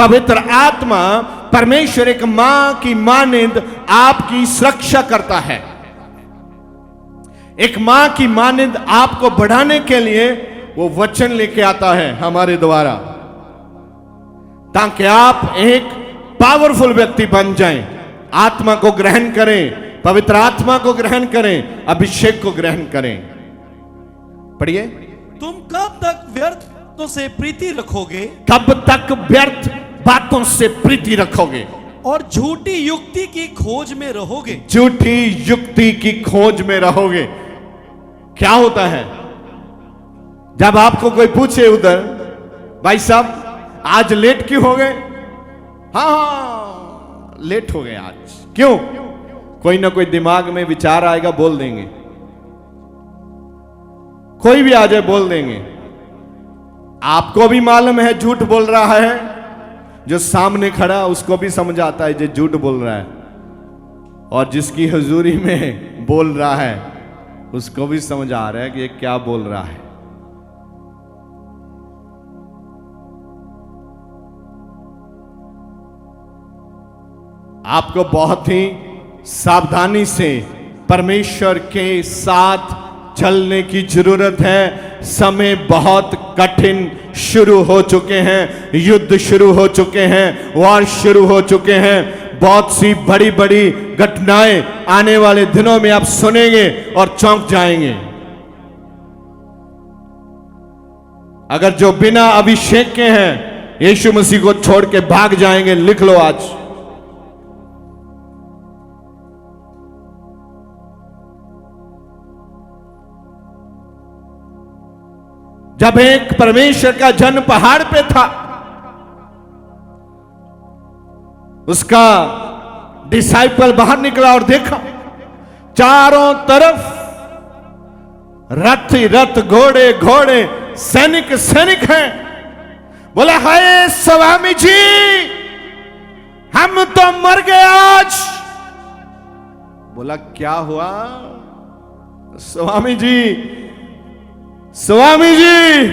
पवित्र आत्मा परमेश्वर एक मां की मानिंद आपकी सुरक्षा करता है। एक मां की मानिंद आपको बढ़ाने के लिए वो वचन लेके आता है हमारे द्वारा, ताकि आप एक पावरफुल व्यक्ति बन जाएं। आत्मा को ग्रहण करें, पवित्र आत्मा को ग्रहण करें, अभिषेक को ग्रहण करें। पढ़िए। तुम कब तक व्यर्थों से प्रीति रखोगे? कब तक व्यर्थ बातों से प्रीति रखोगे और झूठी युक्ति की खोज में रहोगे? झूठी युक्ति की खोज में रहोगे। क्या होता है जब आपको कोई पूछे उधर, भाई साहब आज लेट क्यों हो गए? हाँ लेट हो गए आज। क्यों? कोई ना कोई दिमाग में विचार आएगा, बोल देंगे। कोई भी आ जाए बोल देंगे। आपको भी मालूम है झूठ बोल रहा है, जो सामने खड़ा उसको भी समझ आता है जो झूठ बोल रहा है, और जिसकी हुजूरी में बोल रहा है उसको भी समझ आ रहा है कि ये क्या बोल रहा है। आपको बहुत ही सावधानी से परमेश्वर के साथ चलने की जरूरत है। समय बहुत कठिन शुरू हो चुके हैं, युद्ध शुरू हो चुके हैं, वॉर शुरू हो चुके हैं। बहुत सी बड़ी बड़ी घटनाएं आने वाले दिनों में आप सुनेंगे और चौंक जाएंगे। अगर जो बिना अभिषेक के हैं यीशु मसीह को छोड़ के भाग जाएंगे, लिख लो आज। जब एक परमेश्वर का जन पहाड़ पे था, उसका डिसाइपल बाहर निकला और देखा चारों तरफ रथ ही रथ, घोड़े घोड़े, सैनिक सैनिक हैं। बोला हाय स्वामी जी, हम तो मर गए आज। बोला क्या हुआ? स्वामी जी, स्वामी जी।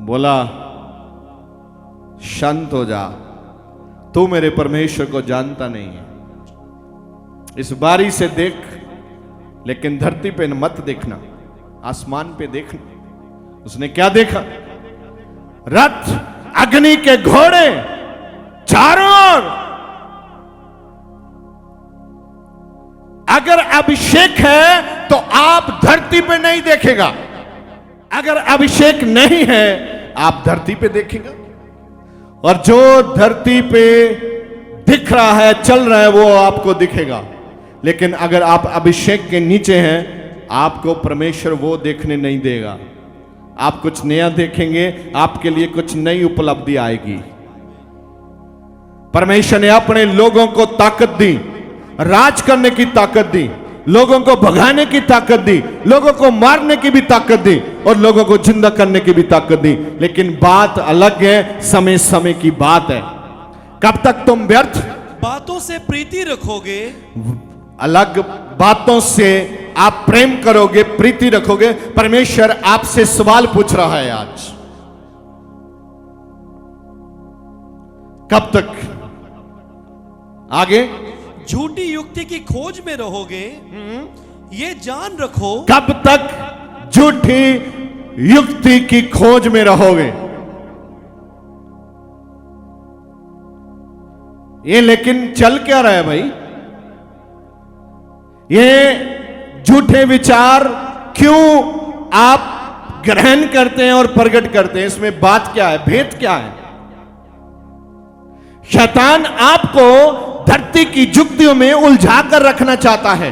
बोला शांत हो जा, तू मेरे परमेश्वर को जानता नहीं है। इस बारी से देख, लेकिन धरती पे मत देखना, आसमान पे देखना। उसने क्या देखा? रथ, अग्नि के घोड़े चारों ओर। अगर अभिषेक है तो आप धरती पे नहीं देखेगा, अगर अभिषेक नहीं है आप धरती पे देखेगा। और जो धरती पे दिख रहा है, चल रहा है, वो आपको दिखेगा। लेकिन अगर आप अभिषेक के नीचे हैं, आपको परमेश्वर वो देखने नहीं देगा। आप कुछ नया देखेंगे, आपके लिए कुछ नई उपलब्धि आएगी। परमेश्वर ने अपने लोगों को ताकत दी, राज करने की ताकत दी, लोगों को भगाने की ताकत दी, लोगों को मारने की भी ताकत दी, और लोगों को जिंदा करने की भी ताकत दी। लेकिन बात अलग है, समय समय की बात है। कब तक तुम व्यर्थ बातों से प्रीति रखोगे? अलग बातों से आप प्रेम करोगे, प्रीति रखोगे। परमेश्वर आपसे सवाल पूछ रहा है आज, कब तक? आगे, झूठी युक्ति की खोज में रहोगे, ये जान रखो। कब तक झूठी युक्ति की खोज में रहोगे? ये लेकिन चल क्या रहा है भाई? ये झूठे विचार क्यों आप ग्रहण करते हैं और प्रकट करते हैं? इसमें बात क्या है, भेद क्या है? शैतान आपको धरती की जुक्तियों में उलझा कर रखना चाहता है,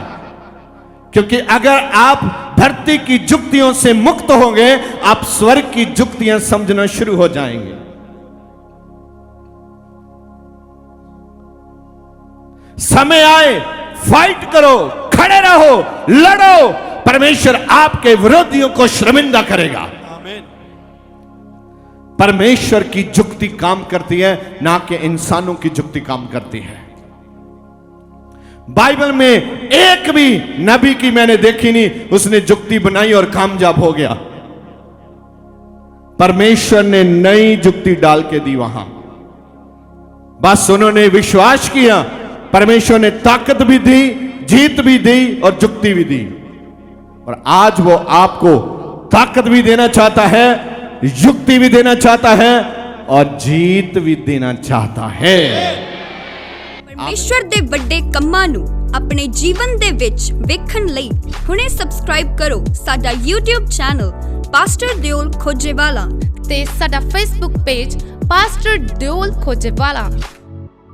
क्योंकि अगर आप धरती की जुक्तियों से मुक्त होंगे, आप स्वर्ग की जुक्तियां समझना शुरू हो जाएंगे। समय आए, फाइट करो, खड़े रहो, लड़ो। परमेश्वर आपके विरोधियों को शर्मिंदा करेगा। आमीन। परमेश्वर की जुक्ति काम करती है, ना कि इंसानों की जुक्ति काम करती है। बाइबल में एक भी नबी की मैंने देखी नहीं उसने जुक्ति बनाई और कामयाब हो गया। परमेश्वर ने नई जुक्ति डाल के दी वहां। बस उन्होंने विश्वास किया, परमेश्वर ने ताकत भी दी, जीत भी दी और जुक्ति भी दी। और आज वो आपको ताकत भी देना चाहता है, युक्ति भी देना चाहता है और जीत भी देना चाहता है। परमेश्वर ਦੇ ਵੱਡੇ ਕੰਮਾਂ ਨੂੰ ਆਪਣੇ ਜੀਵਨ ਦੇ ਵਿੱਚ ਵੇਖਣ ਲਈ ਹੁਣੇ ਸਬਸਕ੍ਰਾਈਬ ਕਰੋ ਸਾਡਾ YouTube ਚੈਨਲ ਪਾਸਟਰ ਦਿਓਲ ਖੋਜੇਵਾਲਾ ਤੇ ਸਾਡਾ Facebook ਪੇਜ ਪਾਸਟਰ ਦਿਓਲ ਖੋਜੇਵਾਲਾ।